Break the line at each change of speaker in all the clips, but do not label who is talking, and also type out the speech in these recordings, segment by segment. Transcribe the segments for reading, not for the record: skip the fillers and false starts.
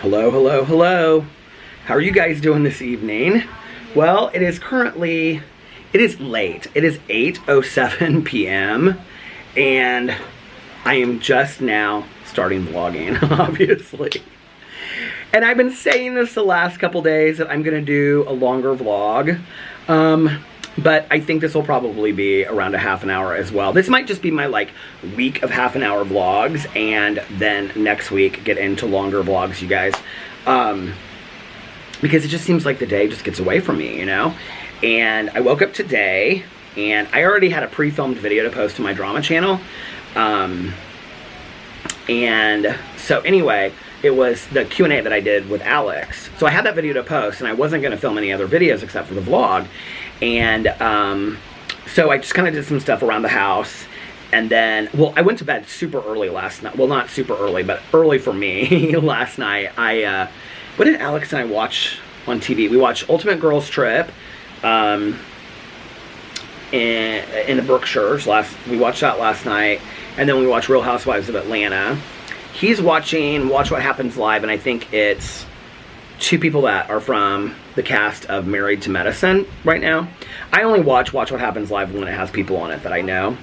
Hello, hello, hello. How are you guys doing this evening? Well, it is late. It is 8:07 p.m. and I am just now starting vlogging, obviously. And I've been saying this the last couple days that I'm gonna do a longer vlog. But I think this will probably be around a half an hour as well. This might just be my week of half an hour vlogs, and then next week get into longer vlogs, you guys. Because it just seems like the day just gets away from me, you know? And I woke up today, and I already had a pre-filmed video to post to my drama channel. And so anyway, it was the Q&A that I did with Alex. So I had that video to post, and I wasn't gonna film any other videos except for the vlog. And so I just kind of did some stuff around the house, and then, well, I went to bed super early last night. Well, not super early, but early for me last night. What did Alex and I watch on TV? We watched Ultimate Girls Trip in the Berkshires. We watched that last night, and then we watched Real Housewives of Atlanta. He's watching Watch What Happens Live, and I think it's two people that are from the cast of Married to Medicine right now. I only watch What Happens Live when it has people on it that I know.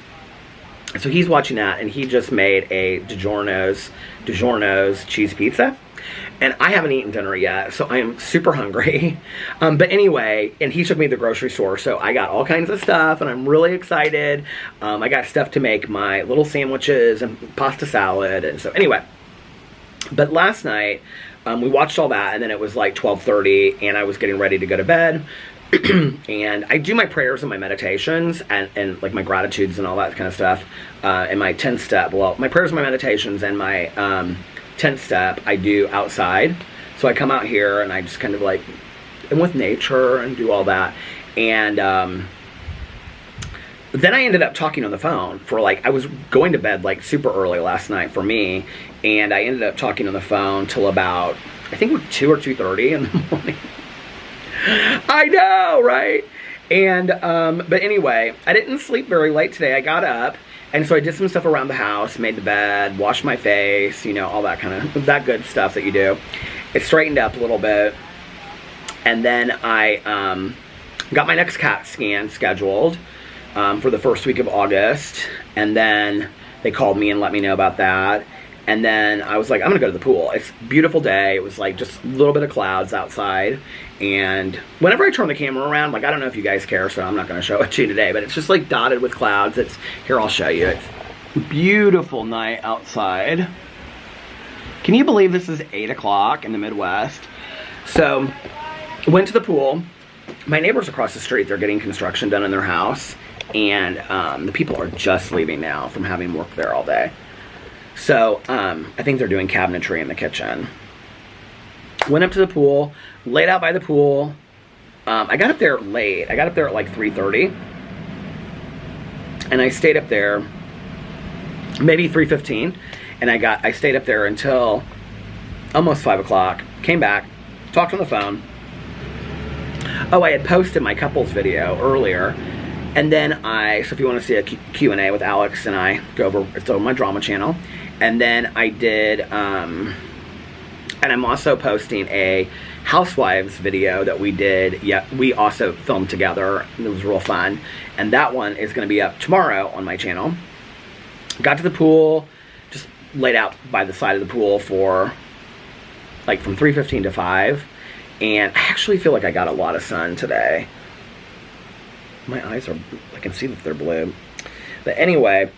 So he's watching that, and he just made a DiGiorno's cheese pizza. And I haven't eaten dinner yet, so I am super hungry. But anyway, and he took me to the grocery store, so I got all kinds of stuff, and I'm really excited. I got stuff to make my little sandwiches and pasta salad, and so anyway. But last night, we watched all that, and then it was like 12:30, and I was getting ready to go to bed. And I do my prayers and my meditations, and like my gratitudes and all that kind of stuff, and my 10th step. Well, my prayers and my meditations and my 10th step I do outside. So I come out here, and I just kind of am with nature and do all that. And then I ended up talking on the phone for I was going to bed super early last night for me, and I ended up talking on the phone till about, I think it was 2 or 2:30 in the morning. I know, right? And but anyway, I didn't sleep very late today. I got up, and so I did some stuff around the house, made the bed, washed my face, you know, all that kind of that good stuff that you do. It straightened up a little bit, and then I got my next CAT scan scheduled for the first week of August, and then they called me and let me know about that. And then I was like, I'm gonna go to the pool. It's a beautiful day. It was just a little bit of clouds outside. And whenever I turn the camera around, I don't know if you guys care, so I'm not gonna show it to you today, but it's just dotted with clouds. Here, I'll show you. It's a beautiful night outside. Can you believe this is 8 o'clock in the Midwest? So, went to the pool. My neighbors across the street, they're getting construction done in their house. And the people are just leaving now from having worked there all day. So, I think they're doing cabinetry in the kitchen. Went up to the pool, laid out by the pool. I got up there late. I got up there at 3:30. And I stayed up there maybe 3:15. And I stayed up there until almost 5 o'clock. Came back, talked on the phone. Oh, I had posted my couples video earlier. And then so if you want to see a Q&A with Alex and I, it's on my drama channel. And then I did, and I'm also posting a Housewives video that we did. Yeah, we also filmed together. It was real fun. And that one is going to be up tomorrow on my channel. Got to the pool, just laid out by the side of the pool for from 3:15 to 5. And I actually feel like I got a lot of sun today. My eyes are, I can see that they're blue. But anyway,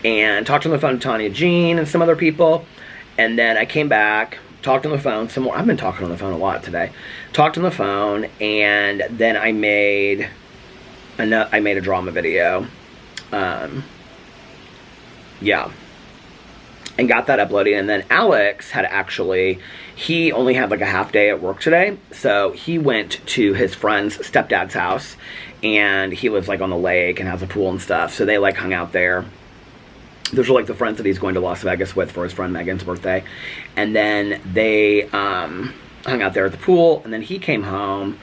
and talked on the phone to Tanya Jean and some other people. And then I came back, talked on the phone some more. I've been talking on the phone a lot today. Talked on the phone, and then I made a drama video. Yeah. And got that uploaded. And then Alex he only had a half day at work today. So he went to his friend's stepdad's house, and he lives on the lake and has a pool and stuff. So they hung out there. Those are the friends that he's going to Las Vegas with for his friend Megan's birthday. And then they hung out there at the pool, and then he came home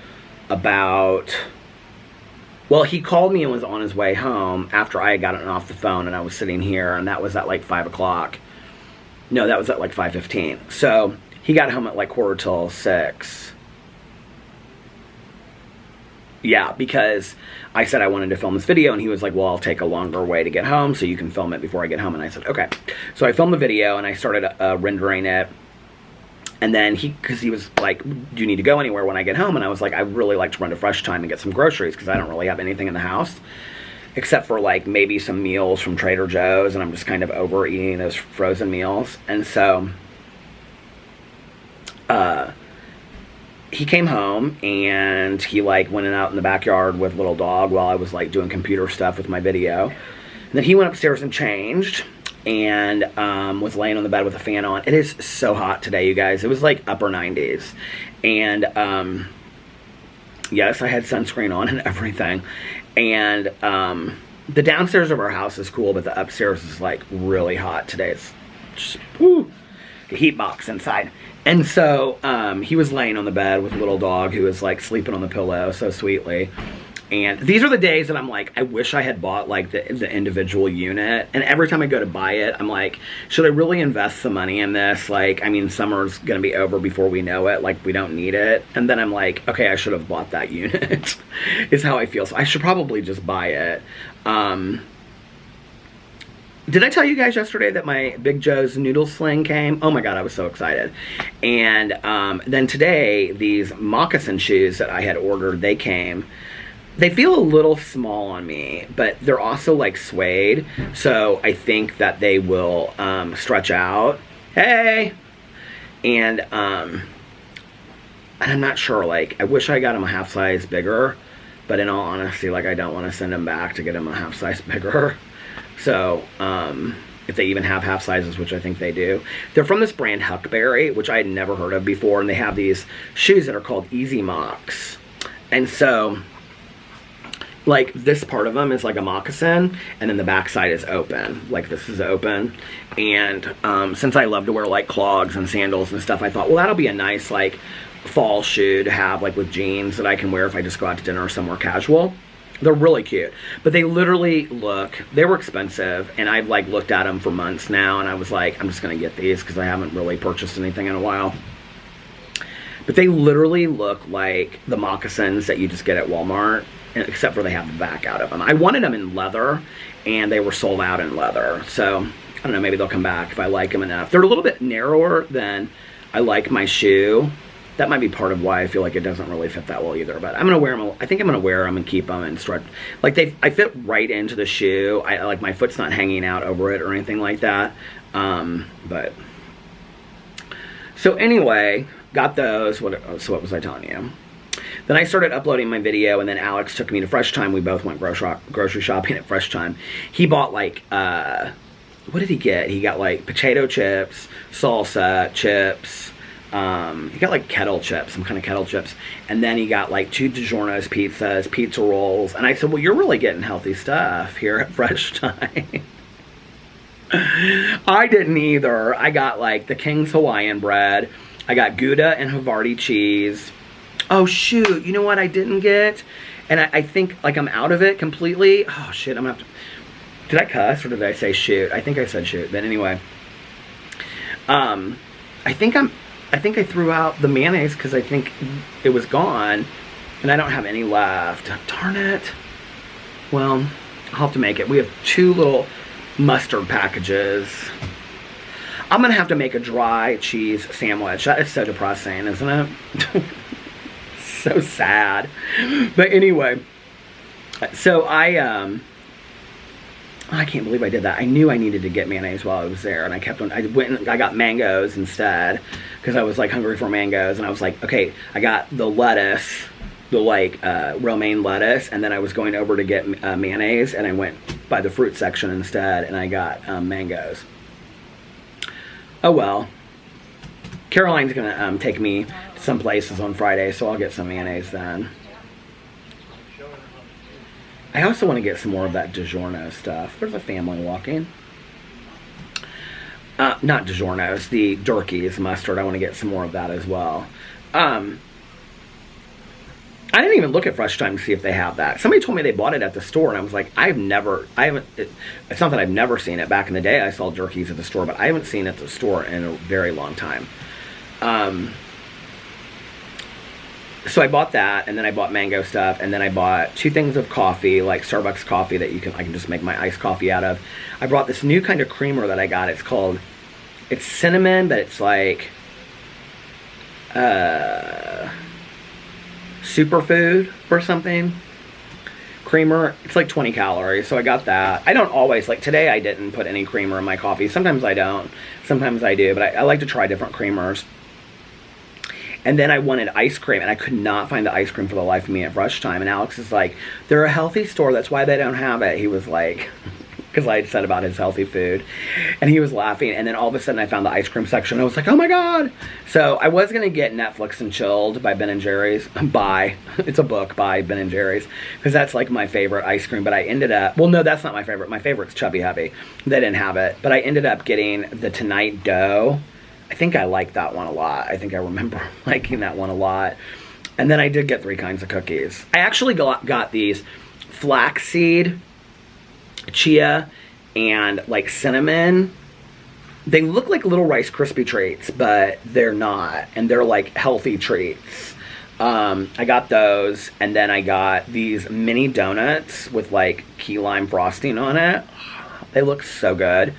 he called me and was on his way home after I had gotten off the phone, and I was sitting here, and that was at 5 o'clock. No, that was at like 5:15. So he got home at like 5:45. Yeah, because I said I wanted to film this video, and he was like, well, I'll take a longer way to get home, so you can film it before I get home. And I said, okay. So I filmed the video, and I started rendering it. And then because he was like, do you need to go anywhere when I get home? And I was like, I really like to run to Fresh Time and get some groceries, because I don't really have anything in the house, except for like maybe some meals from Trader Joe's, and I'm just kind of over eating those frozen meals. And so he came home, and he like went out in the backyard with little dog while I was like doing computer stuff with my video. And then he went upstairs and changed, and was laying on the bed with a fan on. It is so hot today, you guys. It was like upper 90s. And yes, I had sunscreen on and everything. And the downstairs of our house is cool, but the upstairs is like really hot today. It's just, woo, the heat box inside. And so he was laying on the bed with a little dog who was like sleeping on the pillow so sweetly. And these are the days that I'm like, I wish I had bought like the individual unit. And every time I go to buy it, I'm like, should I really invest the money in this? Like, I mean, summer's going to be over before we know it. Like, we don't need it. And then I'm like, okay, I should have bought that unit is how I feel. So I should probably just buy it. Did I tell you guys yesterday that my Big Joe's noodle sling came? Oh my God, I was so excited. And then today, these moccasin shoes that I had ordered, they came. They feel a little small on me, but they're also like suede, so I think that they will stretch out. Hey! And I'm not sure, like, I wish I got them a half size bigger, but in all honesty, like, I don't want to send them back to get them a half size bigger. So, if they even have half sizes, which I think they do. They're from this brand Huckberry, which I had never heard of before, and they have these shoes that are called Easy Mocks. And so, like, this part of them is like a moccasin, and then the back side is open. Like, this is open. And since I love to wear, like, clogs and sandals and stuff, I thought, well, that'll be a nice, like, fall shoe to have, like, with jeans that I can wear if I just go out to dinner or somewhere casual. They're really cute. But they literally they were expensive, and I've, like, looked at them for months now, and I was like, I'm just going to get these because I haven't really purchased anything in a while. But they literally look like the moccasins that you just get at Walmart, except for they have the back out of them. I wanted them in leather, and they were sold out in leather. So, I don't know, maybe they'll come back if I like them enough. They're a little bit narrower than I like my shoe. That might be part of why I feel like it doesn't really fit that well either. But I'm going to wear them. I think I'm going to wear them and keep them and stretch. Like, I fit right into the shoe. Like, my foot's not hanging out over it or anything like that. But, so anyway, got those. So what was I telling you? Then I started uploading my video, and then Alex took me to Fresh Time. We both went grocery shopping at Fresh Time. He bought, like, what did he get? He got, like, potato chips, salsa, chips. He got, like, kettle chips, some kind of kettle chips. And then he got, like, 2 DiGiorno's pizzas, pizza rolls. And I said, well, you're really getting healthy stuff here at Fresh Time. I didn't either. I got, like, the King's Hawaiian bread. I got Gouda and Havarti cheese. Oh, shoot. You know what I didn't get? And I think, like, I'm out of it completely. Oh, shit. I'm going to have to... Did I cuss or did I say shoot? I think I said shoot. But anyway. I think I threw out the mayonnaise because I think it was gone. And I don't have any left. Darn it. Well, I'll have to make it. We have 2 little mustard packages. I'm going to have to make a dry cheese sandwich. That is so depressing, isn't it? So sad. But anyway, so I can't believe I did that. I knew I needed to get mayonnaise while I was there, and I went and I got mangoes instead because I was like hungry for mangoes, and I was like, okay, I got the lettuce, the like romaine lettuce, and then I was going over to get mayonnaise, and I went by the fruit section instead, and I got mangoes. Oh well. Caroline's gonna take me to some places on Friday, so I'll get some mayonnaise then. I also want to get some more of that DiGiorno stuff. There's a family walking. Not DiGiorno's, the Durkee's mustard. I want to get some more of that as well. I I didn't even look at Fresh Time to see if they have that. Somebody told me they bought it at the store, and I was like, it's not that I've never seen it. Back in the day, I saw jerkies at the store, but I haven't seen it at the store in a very long time. So I bought that, and then I bought mango stuff, and then I bought 2 things of coffee, like Starbucks coffee that I can just make my iced coffee out of. I brought this new kind of creamer that I got. It's cinnamon, but it's like superfood or something. Creamer. It's like 20 calories, so I got that. I don't always, like today I didn't put any creamer in my coffee. Sometimes I don't. Sometimes I do, but I like to try different creamers. And then I wanted ice cream, and I could not find the ice cream for the life of me at Fresh Time. And Alex is like, they're a healthy store, that's why they don't have it. He was like, because I had said about his healthy food. And he was laughing, and then all of a sudden I found the ice cream section. I was like, oh my God. So I was going to get Netflix and Chilled by Ben & Jerry's. It's a book by Ben & Jerry's, because that's like my favorite ice cream. But I ended up, well, no, that's not my favorite. My favorite's Chubby Hubby. They didn't have it. But I ended up getting the Tonight Dough. I think I like that one a lot. I think I remember liking that one a lot. And then I did get 3 kinds of cookies. I actually got these flaxseed, chia, and like cinnamon. They look like little Rice Krispie treats, but they're not. And they're like healthy treats. I got those. And then I got these mini donuts with like key lime frosting on it. They look so good.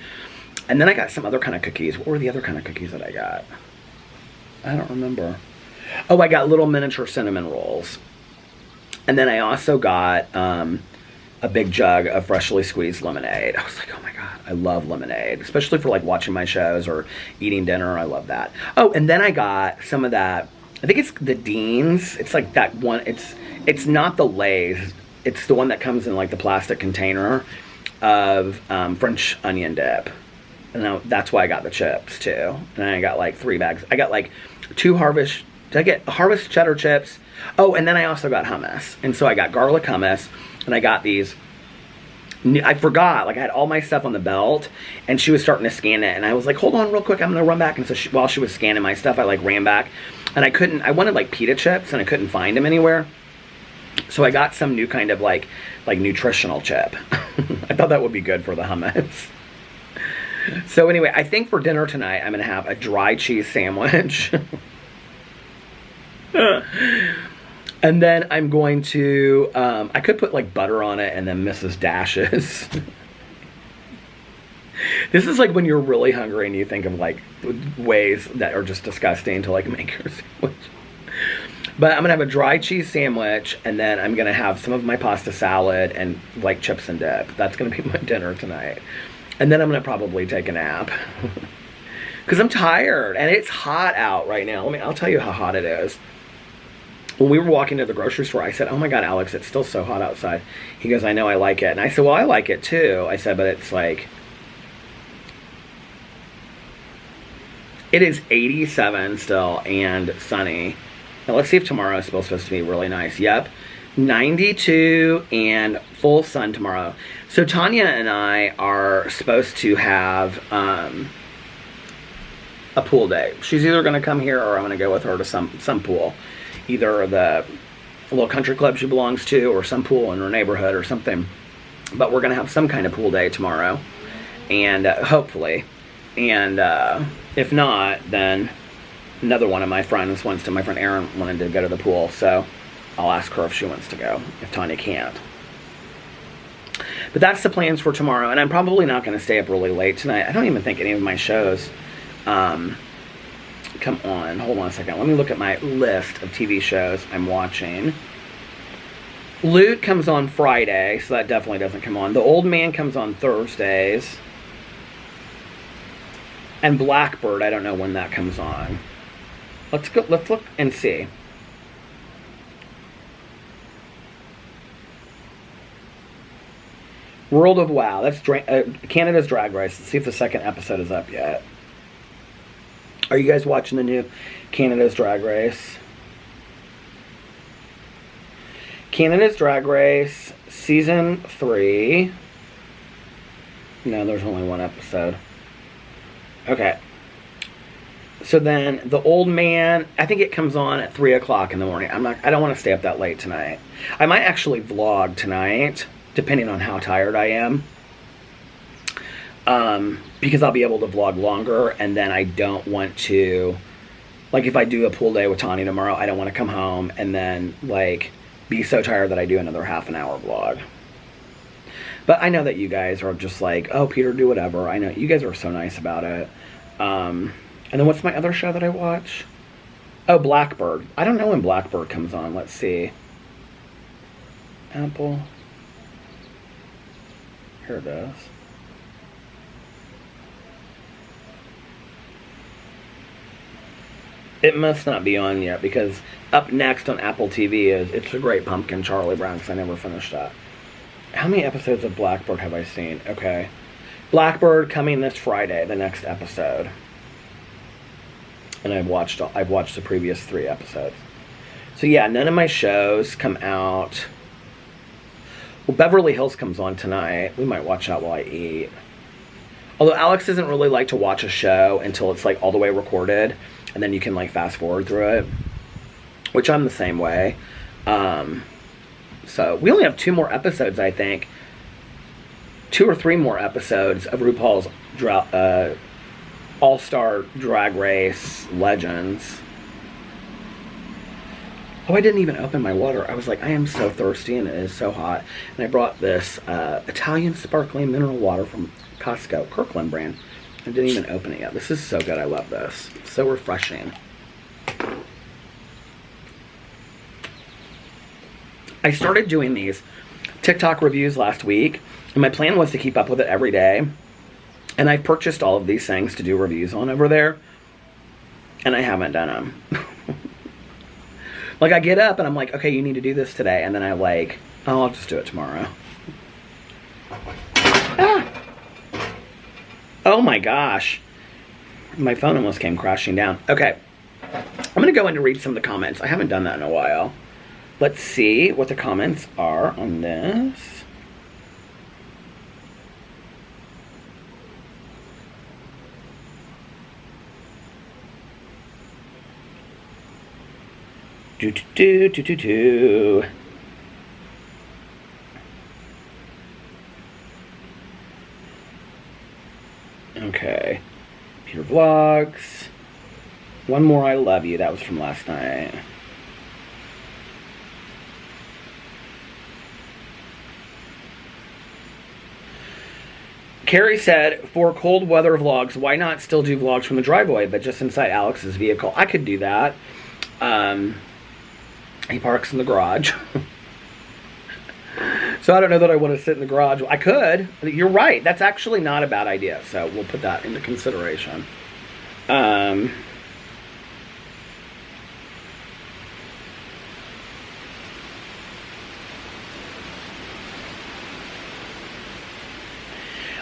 And then I got some other kind of cookies. What were the other kind of cookies that I got? I don't remember. Oh, I got little miniature cinnamon rolls. And then I also got a big jug of freshly squeezed lemonade. I was like, oh my God, I love lemonade. Especially for like watching my shows or eating dinner. I love that. Oh, and then I got some of that. I think it's the Dean's. It's like that one. It's not the Lay's. It's the one that comes in like the plastic container of French onion dip. And that's why I got the chips too. And I got like 3 bags. I got like 2 Harvest. Did I get Harvest cheddar chips? Oh, and then I also got hummus. And so I got garlic hummus. And I got these. I forgot. Like I had all my stuff on the belt. And she was starting to scan it. And I was like, hold on real quick. I'm going to run back. And so while she was scanning my stuff, I like ran back. And I wanted like pita chips. And I couldn't find them anywhere. So I got some new kind of like nutritional chip. I thought that would be good for the hummus. So anyway, I think for dinner tonight, I'm going to have a dry cheese sandwich. And then I'm going to, I could put like butter on it and then Mrs. Dash's. This is like when you're really hungry and you think of like ways that are just disgusting to like make your sandwich. But I'm going to have a dry cheese sandwich, and then I'm going to have some of my pasta salad and like chips and dip. That's going to be my dinner tonight. And then I'm going to probably take a nap. Because I'm tired, and it's hot out right now. I'll tell you how hot it is. When we were walking to the grocery store, I said, oh my God, Alex, it's still so hot outside. He goes, I know, I like it. And I said, well, I like it too. I said, but it's like, it is 87 still and sunny. Now let's see if tomorrow is supposed to be really nice. Yep. 92 and full sun tomorrow. So Tanya and I are supposed to have a pool day. She's either going to come here or I'm going to go with her to some pool. Either the little country club she belongs to or some pool in her neighborhood or something. But we're going to have some kind of pool day tomorrow. And hopefully. And if not, then another one of my friends my friend Aaron wanted to go to the pool. So I'll ask her if she wants to go, if Tanya can't. But that's the plans for tomorrow, and I'm probably not going to stay up really late tonight. I don't even think any of my shows come on. Hold on a second. Let me look at my list of TV shows I'm watching. Loot comes on Friday, so that definitely doesn't come on. The Old Man comes on Thursdays. And Blackbird, I don't know when that comes on. Let's look and see. World of Wow. That's Canada's Drag Race. Let's see if the second episode is up yet. Are you guys watching the new Canada's Drag Race? Canada's Drag Race, Season 3. No, there's only one episode. Okay. So then the old man, I think it comes on at 3 o'clock in the morning. I don't want to stay up that late tonight. I might actually vlog tonight, depending on how tired I am. Because I'll be able to vlog longer, and then I don't want to, like, if I do a pool day with Tanya tomorrow, I don't want to come home and then, like, be so tired that I do another half an hour vlog. But I know that you guys are just like, oh, Peter, do whatever. I know you guys are so nice about it. And then what's my other show that I watch? Oh, Blackbird. I don't know when Blackbird comes on. Let's see. Apple. Here it is. It must not be on yet, because up next on Apple TV is It's a Great Pumpkin, Charlie Brown, because I never finished that. How many episodes of Blackbird have I seen? Okay. Blackbird coming this Friday, the next episode. And I've watched the previous 3 episodes. So yeah, none of my shows come out. Well, Beverly Hills comes on tonight. We might watch that while I eat. Although Alex doesn't really like to watch a show until it's like all the way recorded, and then you can like fast forward through it, which I'm the same way. So we only have 2 more episodes, I think. 2 or 3 more episodes of RuPaul's All-Star Drag Race Legends. Oh, I didn't even open my water. I was like, I am so thirsty, and it is so hot. And I brought this Italian sparkling mineral water from Costco, Kirkland brand. I didn't even open it yet. This is so good. I love this. So refreshing. I started doing these TikTok reviews last week, and my plan was to keep up with it every day. And I purchased all of these things to do reviews on over there, and I haven't done them. Like, I get up and I'm like, okay, you need to do this today, and then I like, oh, I'll just do it tomorrow. Ah! Oh my gosh. My phone almost came crashing down. Okay. I'm going to go in to read some of the comments. I haven't done that in a while. Let's see what the comments are on this. Okay. Peter Vlogs. One More I Love You. That was from last night. Carrie said, for cold weather vlogs, why not still do vlogs from the driveway, but just inside Alex's vehicle? I could do that. He parks in the garage. So I don't know that I want to sit in the garage. I could. You're right. That's actually not a bad idea. So we'll put that into consideration. A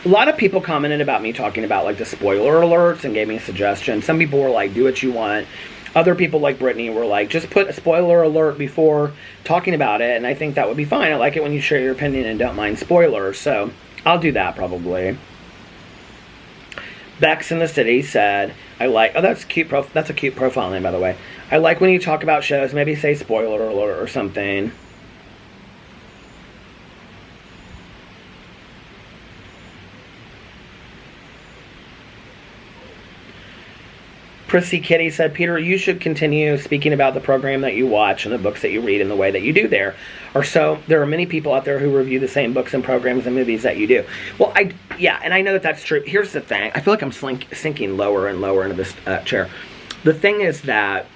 lot of people commented about me talking about like the spoiler alerts and gave me suggestions. Some people were like, do what you want. Other people like Brittany were like, just put a spoiler alert before talking about it, and I think that would be fine. I like it when you share your opinion and don't mind spoilers, so I'll do that probably. Bex in the City said, I like, oh, that's cute. That's a cute profile name, by the way. I like when you talk about shows, maybe say spoiler alert or something. Prissy Kitty said, Peter, you should continue speaking about the program that you watch and the books that you read in the way that you do there. Or so, there are many people out there who review the same books and programs and movies that you do. Well, yeah, and I know that that's true. Here's the thing. I feel like I'm sinking lower and lower into this chair. The thing is that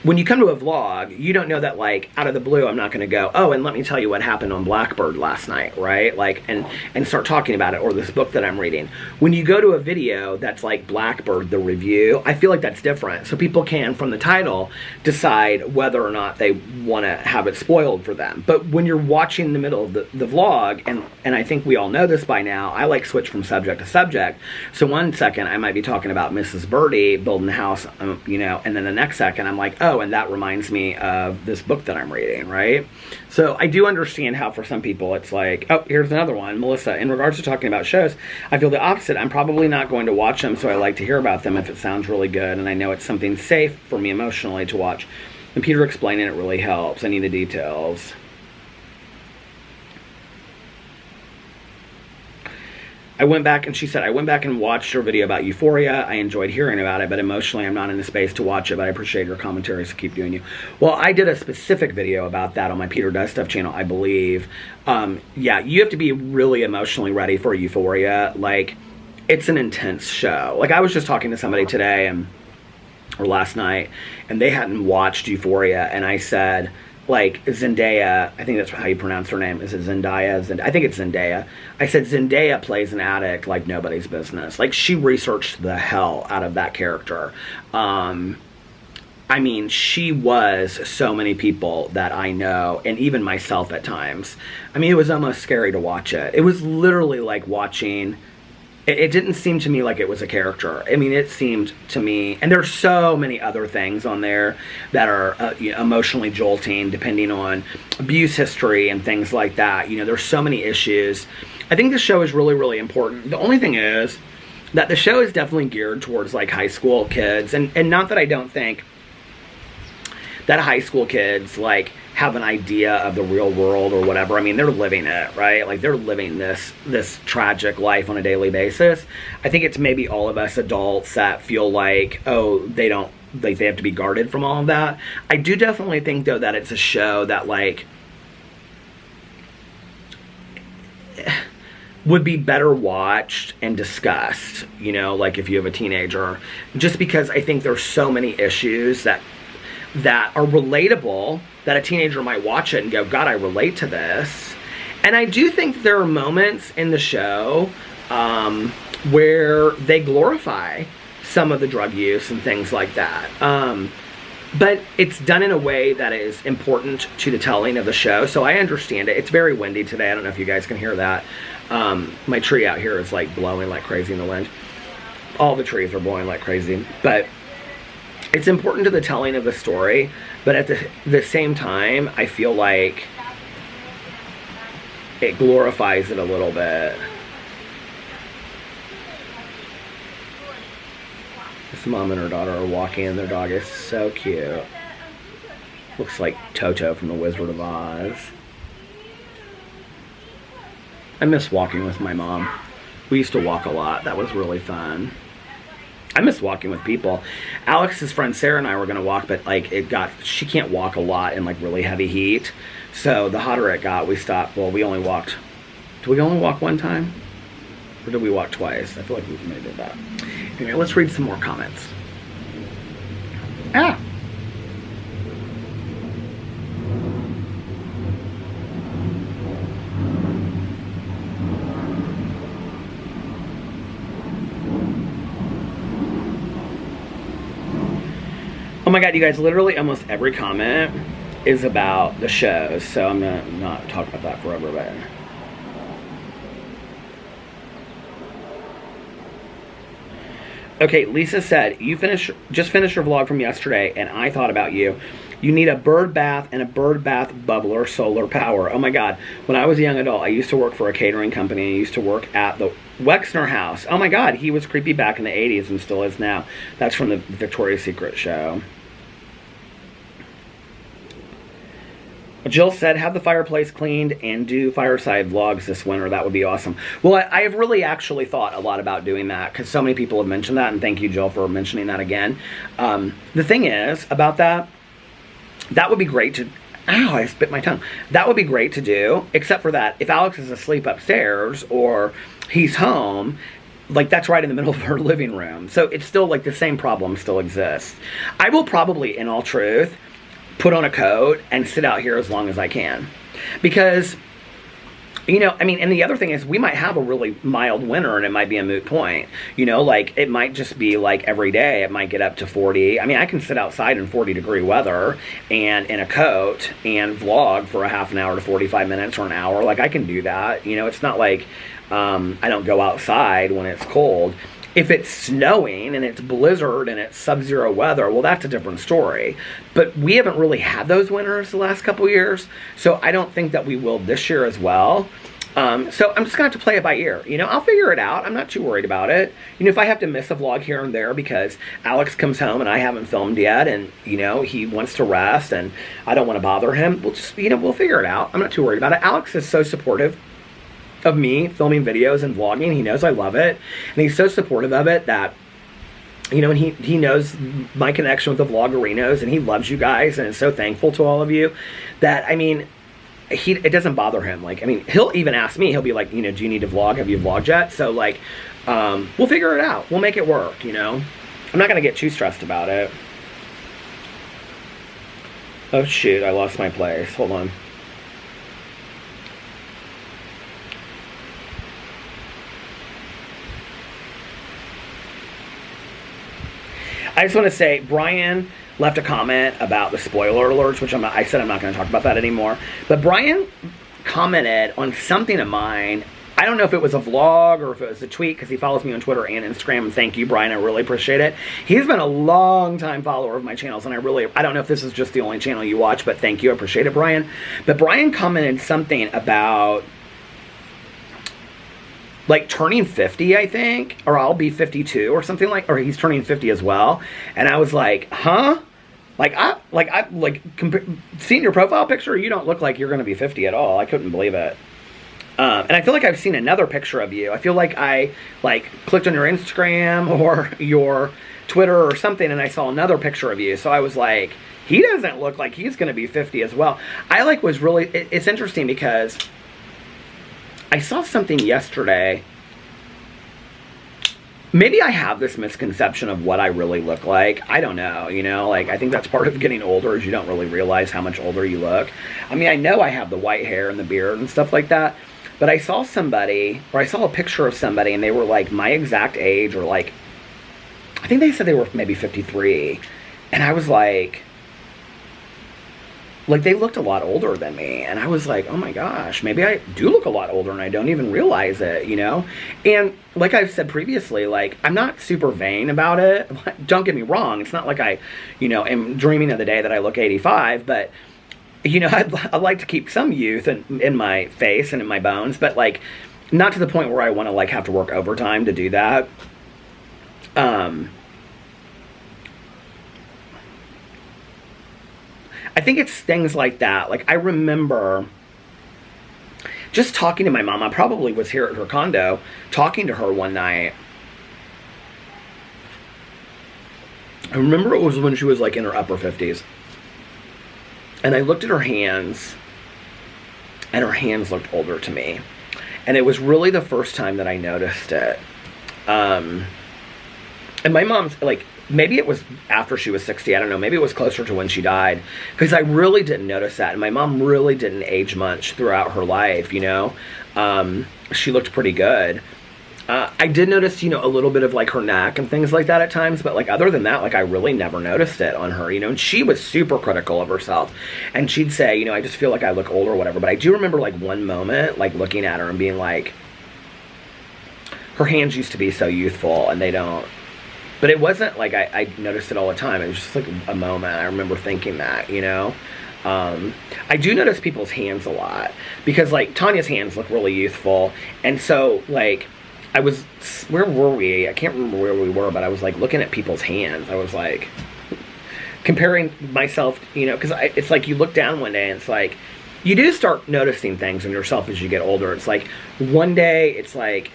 when you come to a vlog, you don't know that, like, out of the blue, I'm not going to go, oh, and let me tell you what happened on Blackbird last night, right? Like, and start talking about it, or this book that I'm reading. When you go to a video that's like Blackbird, the review, I feel like that's different. So people can, from the title, decide whether or not they want to have it spoiled for them. But when you're watching in the middle of the vlog, and I think we all know this by now, I like switch from subject to subject. So one second, I might be talking about Mrs. Birdie building a house, you know, and then the next second, I'm like, oh, show, and that reminds me of this book that I'm reading, right? So I do understand how for some people it's like, oh, here's another one. Melissa, in regards to talking about shows, I feel the opposite. I'm probably not going to watch them, so I like to hear about them if it sounds really good, and I know it's something safe for me emotionally to watch. And Peter explaining it really helps. I need the details. I went back, and she said, I went back and watched your video about Euphoria. I enjoyed hearing about it, but emotionally I'm not in the space to watch it, but I appreciate your commentary, so keep doing you. Well, I did a specific video about that on my Peter Does Stuff channel, I believe. Yeah, you have to be really emotionally ready for Euphoria. Like, it's an intense show. Like, I was just talking to somebody today, or last night, and they hadn't watched Euphoria, and I said, like, Zendaya, I think that's how you pronounce her name. Is it Zendaya? I think it's Zendaya. I said, Zendaya plays an addict like nobody's business. Like, she researched the hell out of that character. I mean, she was so many people that I know, and even myself at times. I mean, it was almost scary to watch it. It was literally like watching... It didn't seem to me like it was a character. I mean, it seemed to me, and there's so many other things on there that are emotionally jolting, depending on abuse history and things like that. You know, there's so many issues. I think the show is really, really important. The only thing is that the show is definitely geared towards, like, high school kids. And not that I don't think that high school kids, like, have an idea of the real world or whatever. I mean, they're living it, right? Like, they're living this tragic life on a daily basis. I think it's maybe all of us adults that feel like, oh, they have to be guarded from all of that. I do definitely think, though, that it's a show that, like, would be better watched and discussed, you know, like if you have a teenager, just because I think there's so many issues that are relatable, that a teenager might watch it and go, God, I relate to this. And I do think there are moments in the show where they glorify some of the drug use and things like that. But it's done in a way that is important to the telling of the show, so I understand it. It's very windy today. I don't know if you guys can hear that. My tree out here is, like, blowing like crazy in the wind. All the trees are blowing like crazy. But it's important to the telling of the story, but at the same time, I feel like it glorifies it a little bit. This mom and her daughter are walking, and their dog is so cute. Looks like Toto from The Wizard of Oz. I miss walking with my mom. We used to walk a lot. That was really fun. I miss walking with people. Alex's friend Sarah and I were going to walk, but, like, she can't walk a lot in, like, really heavy heat. So the hotter it got, we stopped. Well, we only walked. Did we only walk one time? Or did we walk twice? I feel like we may have did that. Anyway, let's read some more comments. Oh my God, you guys, literally almost every comment is about the shows, so I'm going to not talk about that forever, but... Okay, Lisa said, just finished your vlog from yesterday, and I thought about you. You need a bird bath and a bird bath bubbler solar power. Oh my God, when I was a young adult, I used to work for a catering company, and I used to work at the Wexner House. Oh my God, he was creepy back in the 80s and still is now. That's from the Victoria's Secret show. Jill said, have the fireplace cleaned and do fireside vlogs this winter. That would be awesome. Well, I have really actually thought a lot about doing that, because so many people have mentioned that, and thank you, Jill, for mentioning that again. The thing is about that would be great to... Ow, I spit my tongue. That would be great to do, except for that, if Alex is asleep upstairs or he's home, like, that's right in the middle of her living room. So it's still, like, the same problem still exists. I will probably, in all truth, put on a coat and sit out here as long as I can. Because, you know, I mean, and the other thing is, we might have a really mild winter and it might be a moot point. You know, like, it might just be like every day it might get up to 40. I mean, I can sit outside in 40-degree weather and in a coat and vlog for a half an hour to 45 minutes or an hour. Like, I can do that. You know, it's not like I don't go outside when it's cold. If it's snowing and it's blizzard and it's sub-zero weather, well, that's a different story. But we haven't really had those winters the last couple years, so I don't think that we will this year as well. So I'm just gonna have to play it by ear. You know, I'll figure it out. I'm not too worried about it. You know, if I have to miss a vlog here and there because Alex comes home and I haven't filmed yet, and you know he wants to rest and I don't want to bother him, we'll just, you know, we'll figure it out. I'm not too worried about it. Alex is so supportive of me filming videos and vlogging. He knows I love it, and he's so supportive of it that, you know, and he knows my connection with the vloggerinos, and he loves you guys and is so thankful to all of you that, I mean, it doesn't bother him. Like, I mean, he'll even ask me, he'll be like, you know, do you need to vlog? Have you vlogged yet? So like, we'll figure it out. We'll make it work, you know? I'm not going to get too stressed about it. Oh shoot, I lost my place. Hold on. I just want to say, Brian left a comment about the spoiler alerts, which I said I'm not going to talk about that anymore. But Brian commented on something of mine. I don't know if it was a vlog or if it was a tweet, because he follows me on Twitter and Instagram. And thank you, Brian. I really appreciate it. He's been a long time follower of my channels, and I don't know if this is just the only channel you watch, but thank you. I appreciate it, Brian. But Brian commented something about like turning 50, I think, or I'll be 52 or something, like, or he's turning 50 as well. And I was like, huh? Seeing your profile picture, you don't look like you're going to be 50 at all. I couldn't believe it. And I feel like I've seen another picture of you. I feel like I clicked on your Instagram or your Twitter or something, and I saw another picture of you. So I was like, he doesn't look like he's going to be 50 as well. It's interesting because I saw something yesterday. Maybe I have this misconception of what I really look like. I don't know, you know, like, I think that's part of getting older, is you don't really realize how much older you look. I mean, I know I have the white hair and the beard and stuff like that, but I saw somebody, or I saw a picture of somebody, and they were like my exact age, or like, I think they said they were maybe 53, and I was like, they looked a lot older than me, and I was like, oh my gosh, maybe I do look a lot older and I don't even realize it, you know? And like I've said previously, like, I'm not super vain about it. Don't get me wrong, it's not like I, you know, am dreaming of the day that I look 85, but, you know, I'd like to keep some youth in my face and in my bones, but, like, not to the point where I want to, like, have to work overtime to do that. I think it's things like that. Like, I remember just talking to my mom. I probably was here at her condo talking to her one night. I remember it was when she was like in her upper 50s. And I looked at her hands, and her hands looked older to me. And it was really the first time that I noticed it. And my mom's like, maybe it was after she was 60, I don't know, maybe it was closer to when she died, because I really didn't notice that, and my mom really didn't age much throughout her life, you know. She looked pretty good. I did notice, you know, a little bit of, like, her neck and things like that at times, but, like, other than that, like, I really never noticed it on her, you know, and she was super critical of herself, and she'd say, you know, I just feel like I look older or whatever, but I do remember, like, one moment, like, looking at her and being like, her hands used to be so youthful, and they don't. But it wasn't like I noticed it all the time. It was just like a moment. I remember thinking that, you know. I do notice people's hands a lot, because, like, Tanya's hands look really youthful. And so, like, where were we? I can't remember where we were, but I was, like, looking at people's hands. I was, like, comparing myself, you know, because it's like you look down one day and it's like, you do start noticing things in yourself as you get older. It's like, one day it's like,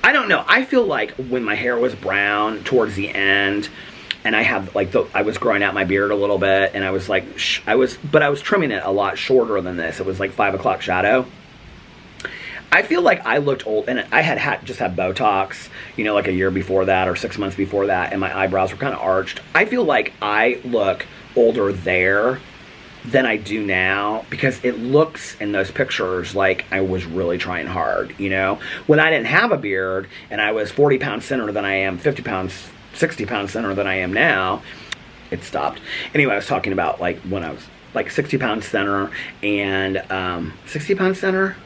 I don't know. I feel like when my hair was brown towards the end, and I had, like, I was growing out my beard a little bit, and I was like, but I was trimming it a lot shorter than this. It was like 5 o'clock shadow. I feel like I looked old, and I just had Botox, you know, like a year before that or 6 months before that, and my eyebrows were kind of arched. I feel like I look older there than I do now, because it looks in those pictures like I was really trying hard, you know? When I didn't have a beard and I was 40 pounds thinner than I am, 50 pounds, 60 pounds thinner than I am now, it stopped. Anyway, I was talking about, like, when I was like 60 pounds thinner and 60 pounds thinner.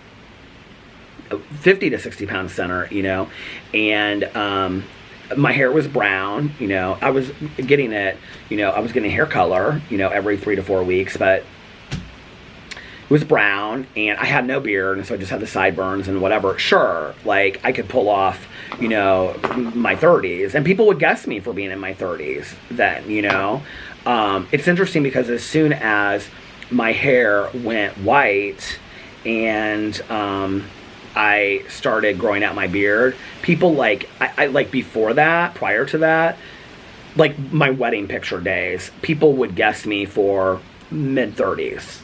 50 to 60 pounds thinner, you know, and my hair was brown, you know. I was getting it, you know, I was getting hair color, you know, every 3 to 4 weeks, but it was brown, and I had no beard, and so I just had the sideburns and whatever. Sure, like, I could pull off, you know, my 30s, and people would guess me for being in my 30s then, you know. It's interesting because as soon as my hair went white and I started growing out my beard, people like, I like before that, prior to that, like my wedding picture days, people would guess me for mid-30s,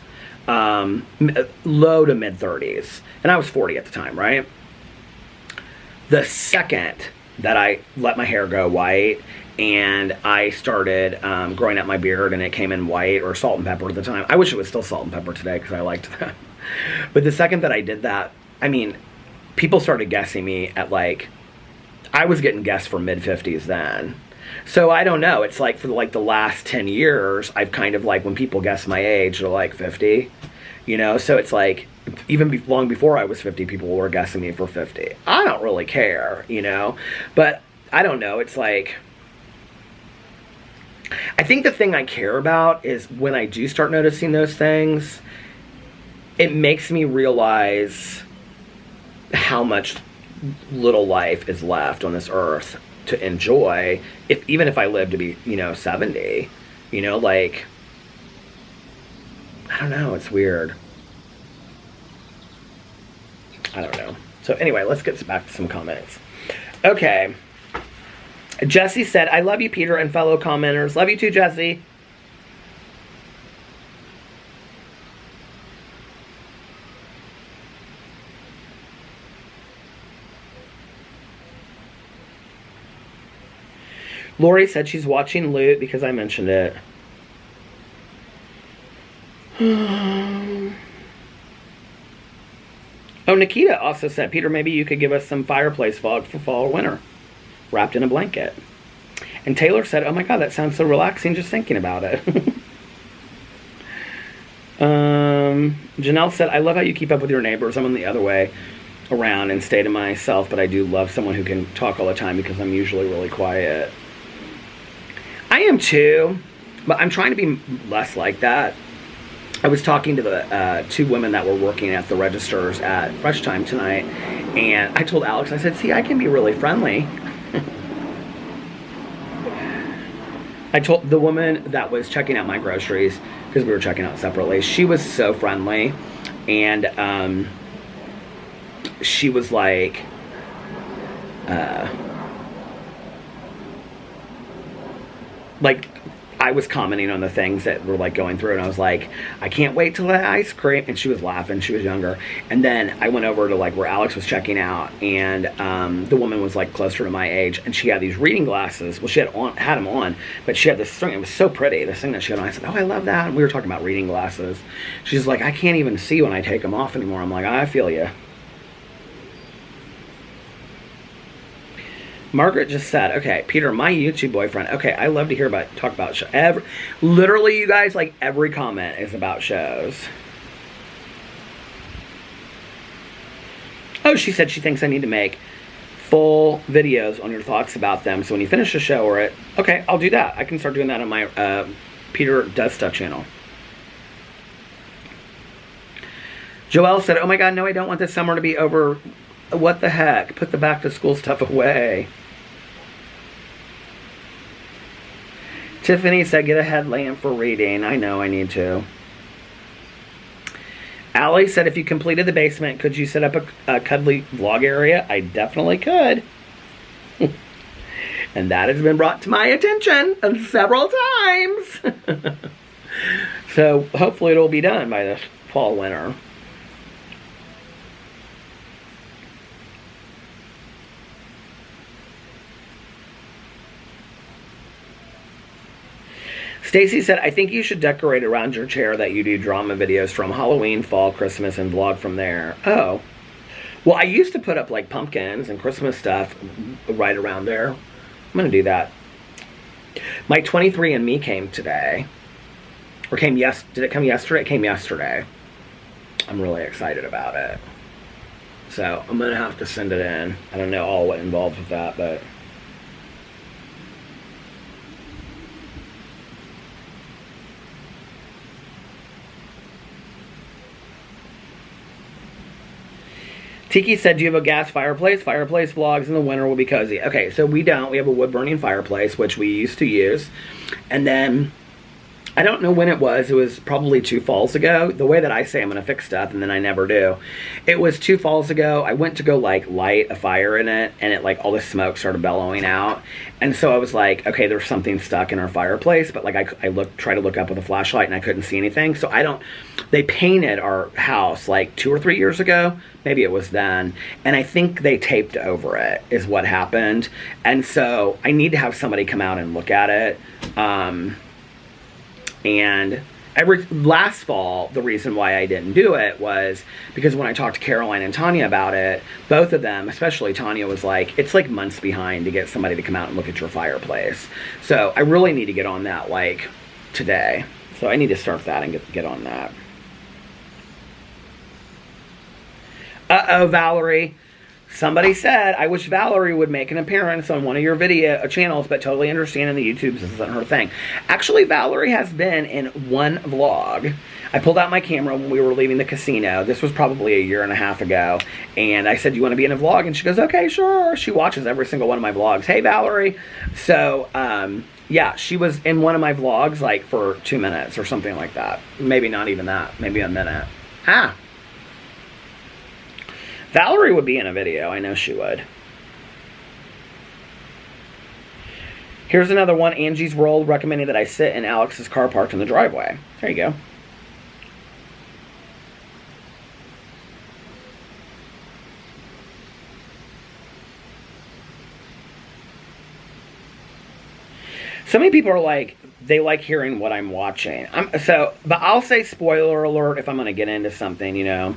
low to mid-30s, and I was 40 at the time, right? The second that I let my hair go white and I started growing out my beard and it came in white, or salt and pepper at the time. I wish it was still salt and pepper today because I liked that. But the second that I did that, I mean, people started guessing me at like, I was getting guessed for mid-50s then. So I don't know. It's like for like the last 10 years, I've kind of like, when people guess my age, they're like 50, you know? So it's like, even long before I was 50, people were guessing me for 50. I don't really care, you know? But I don't know. It's like, I think the thing I care about is when I do start noticing those things, it makes me realize how much little life is left on this earth to enjoy, even if I live to be, you know, 70, you know, like, I don't know, it's weird. I don't know. So anyway, let's get back to some comments. Okay. Jesse said, I love you, Peter, and fellow commenters. Love you too, Jesse. Lori said she's watching Loot because I mentioned it. Oh, Nikita also said, Peter, maybe you could give us some fireplace fog for fall or winter, wrapped in a blanket. And Taylor said, oh my God, that sounds so relaxing just thinking about it. Janelle said, I love how you keep up with your neighbors. I'm on the other way around and stay to myself, but I do love someone who can talk all the time because I'm usually really quiet. I am too, but I'm trying to be less like that. I was talking to the 2 women that were working at the registers at Fresh Time tonight, and I told Alex, I said, see, I can be really friendly. I told the woman that was checking out my groceries, because we were checking out separately, she was so friendly, and she was like, I was commenting on the things that were like going through, and I was like, I can't wait till the ice cream, and she was laughing. She was younger. And then I went over to like where Alex was checking out, and the woman was like closer to my age, and she had these reading glasses. Well, she had them on, but she had this thing. It was so pretty, this thing that she had on. I said, oh, I love that. And we were talking about reading glasses. She's like, I can't even see when I take them off anymore. I'm like, I feel you. Margaret just said, okay, Peter, my YouTube boyfriend. Okay, I love to hear talk about shows. Literally, you guys, like every comment is about shows. Oh, she said she thinks I need to make full videos on your thoughts about them. So when you finish the show or it, okay, I'll do that. I can start doing that on my Peter Does Stuff channel. Joelle said, oh my God, no, I don't want this summer to be over. What the heck? Put the back to school stuff away. Tiffany said, get a headlamp for reading. I know I need to. Allie said, if you completed the basement, could you set up a cuddly vlog area? I definitely could. And that has been brought to my attention several times. So hopefully it'll be done by the fall, winter. Stacy said, I think you should decorate around your chair that you do drama videos from Halloween, fall, Christmas, and vlog from there. Oh. Well, I used to put up like pumpkins and Christmas stuff right around there. I'm going to do that. My 23andMe came today. Or did it come yesterday? It came yesterday. I'm really excited about it. So I'm going to have to send it in. I don't know all what involved with that, but... Tiki said, do you have a gas fireplace? Fireplace vlogs in the winter will be cozy. Okay, so we don't. We have a wood-burning fireplace, which we used to use. And then, I don't know when it was. It was probably 2 falls ago. The way that I say I'm going to fix stuff, and then I never do. It was 2 falls ago. I went to go, like, light a fire in it, and it, like, all the smoke started bellowing out. And so I was like, okay, there's something stuck in our fireplace. But, like, I tried to look up with a flashlight, and I couldn't see anything. So I don't... They painted our house, like, 2 or 3 years ago. Maybe it was then. And I think they taped over it, is what happened. And so I need to have somebody come out and look at it. And last fall, the reason why I didn't do it was because when I talked to Caroline and Tanya about it, both of them, especially Tanya, was like, it's like months behind to get somebody to come out and look at your fireplace. So I really need to get on that, like, today. So I need to start that and get on that. Uh-oh, Valerie. Somebody said, I wish Valerie would make an appearance on one of your video channels, but totally understanding the YouTubes isn't her thing. Actually, Valerie has been in one vlog. I pulled out my camera when we were leaving the casino. This was probably a year and a half ago. And I said, you want to be in a vlog? And she goes, okay, sure. She watches every single one of my vlogs. Hey, Valerie. So, yeah, she was in one of my vlogs, like, for 2 minutes or something like that. Maybe not even that. Maybe a minute. Valerie would be in a video. I know she would. Here's another one. Angie's World recommending that I sit in Alex's car parked in the driveway. There you go. So many people are like, they like hearing what I'm watching. But I'll say spoiler alert if I'm going to get into something, you know.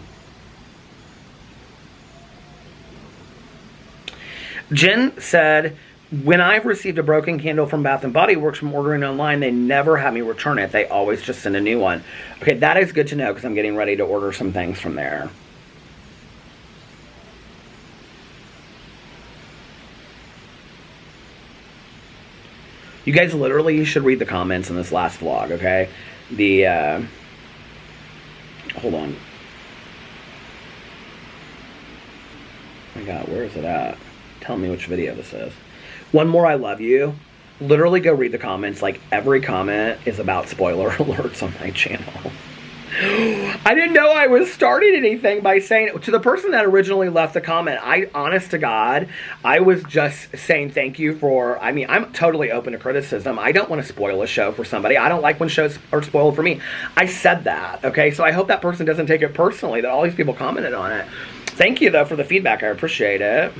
Jen said, when I've received a broken candle from Bath & Body Works from ordering online, they never have me return it. They always just send a new one. Okay, that is good to know because I'm getting ready to order some things from there. You guys literally should read the comments in this last vlog, okay? Hold on. Oh my God, where is it at? Tell me which video this is. One more I love you. Literally go read the comments. Like, every comment is about spoiler alerts on my channel. I didn't know I was starting anything by saying it. To the person that originally left the comment, honest to God, I was just saying thank you for, I mean, I'm totally open to criticism. I don't want to spoil a show for somebody. I don't like when shows are spoiled for me. I said that, okay? So I hope that person doesn't take it personally that all these people commented on it. Thank you, though, for the feedback. I appreciate it.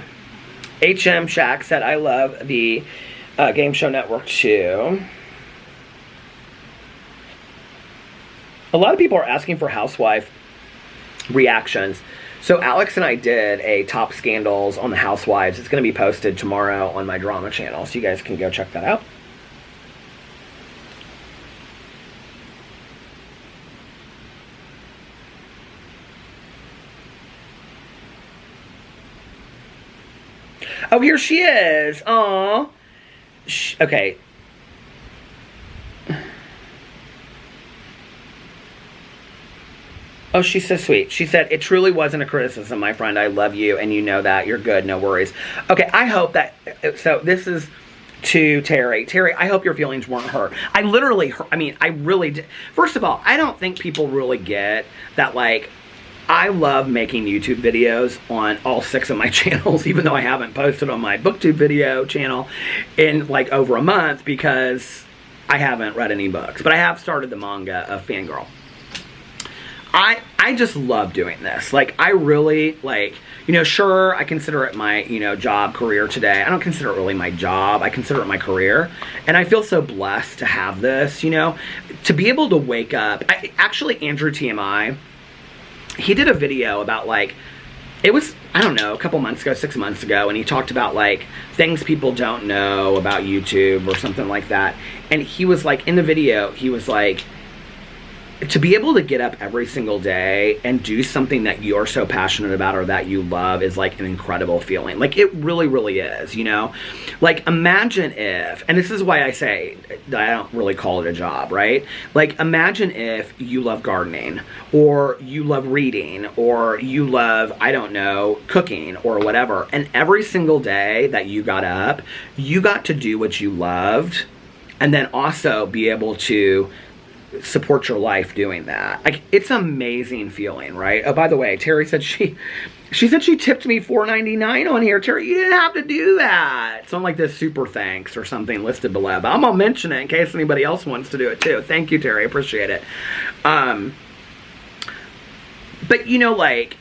HM Shack said, I love the Game Show Network too. A lot of people are asking for housewife reactions. So Alex and I did a top scandals on the housewives. It's going to be posted tomorrow on my drama channel. So you guys can go check that out. Oh, here she is. Aww. Okay. Oh, she's so sweet. She said, it truly wasn't a criticism, my friend. I love you, and you know that. You're good. No worries. Okay, I hope that... So, this is to Terry. Terry, I hope your feelings weren't hurt. I really did. First of all, I don't think people really get that, like... I love making YouTube videos on all 6 of my channels, even though I haven't posted on my BookTube video channel in like over a month because I haven't read any books. But I have started the manga of Fangirl. I just love doing this. Like, I really, like, you know, sure, I consider it my, you know, job, career today. I don't consider it really my job. I consider it my career. And I feel so blessed to have this, you know, to be able to wake up. Actually, Andrew TMI... he did a video about, like, it was, I don't know, a couple months ago, 6 months ago, and he talked about, like, things people don't know about YouTube or something like that. And he was, like, in the video, he was like, to be able to get up every single day and do something that you're so passionate about or that you love is like an incredible feeling. Like it really, really is, you know? Like imagine if, and this is why I say I don't really call it a job, right? Like imagine if you love gardening or you love reading or you love, I don't know, cooking or whatever. And every single day that you got up, you got to do what you loved and then also be able to support your life doing that. Like it's an amazing feeling, right? Oh, by the way, Terry said she said she tipped me $4.99 on here. Terry, you didn't have to do that. It's on like this super thanks or something listed below, but I'm gonna mention it in case anybody else wants to do it too. Thank you, Terry, I appreciate it. But you know, like,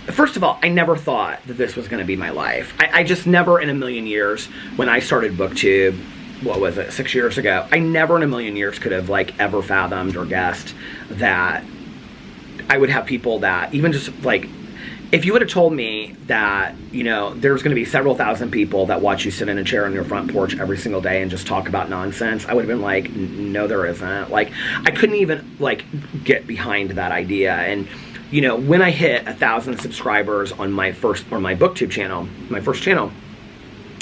first of all, I never thought that this was gonna be my life. I just never in a million years, when I started BookTube, what was it, 6 years ago, I never in a million years could have like ever fathomed or guessed that I would have people that even just like, if you would have told me that, you know, there's going to be several thousand people that watch you sit in a chair on your front porch every single day and just talk about nonsense, I would have been like, no, there isn't. Like, I couldn't even like get behind that idea. And, you know, when I hit 1,000 subscribers on my BookTube channel, my first channel,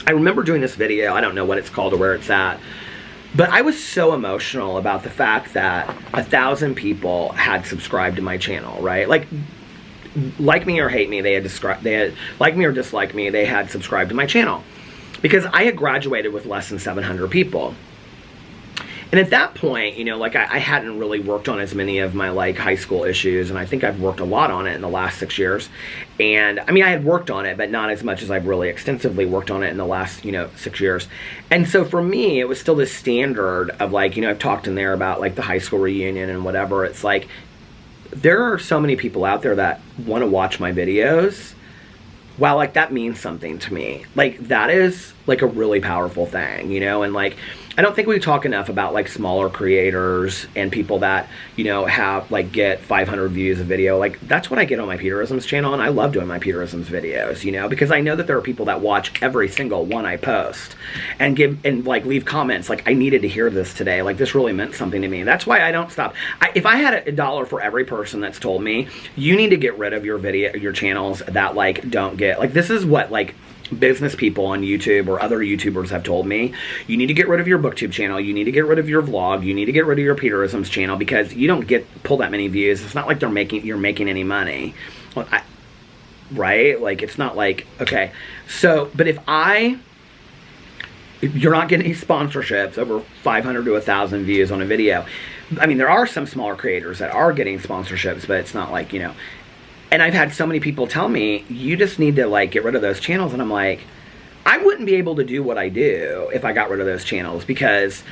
I remember doing this video, I don't know what it's called or where it's at, but I was so emotional about the fact that 1,000 people had subscribed to my channel, right? Like me or hate me, they had like me or dislike me, they had subscribed to my channel. Because I had graduated with less than 700 people. And at that point, you know, like I hadn't really worked on as many of my like high school issues, and I think I've worked a lot on it in the last 6 years. And I mean, I had worked on it, but not as much as I've really extensively worked on it in the last, you know, 6 years. And so for me, it was still this standard of like, you know, I've talked in there about like the high school reunion and whatever. It's like, there are so many people out there that want to watch my videos. Wow, like that means something to me. Like that is like a really powerful thing, you know? And like, I don't think we talk enough about like smaller creators and people that, you know, have like get 500 views a video. Like that's what I get on my Peterisms channel, and I love doing my Peterisms videos, you know, because I know that there are people that watch every single one I post and like leave comments like, I needed to hear this today. Like this really meant something to me. That's why I don't stop. If I had $1 for every person that's told me, you need to get rid of your channels that like don't get, like this is what like business people on YouTube or other YouTubers have told me, you need to get rid of your BookTube channel, you need to get rid of your vlog, you need to get rid of your Peterisms channel because you don't pull that many views. It's not like you're making any money. Well, right? Like it's not like, okay. So, but if you're not getting any sponsorships over 500 to 1,000 views on a video. I mean, there are some smaller creators that are getting sponsorships, but it's not like, you know. And I've had so many people tell me, you just need to like get rid of those channels. And I'm like, I wouldn't be able to do what I do if I got rid of those channels, because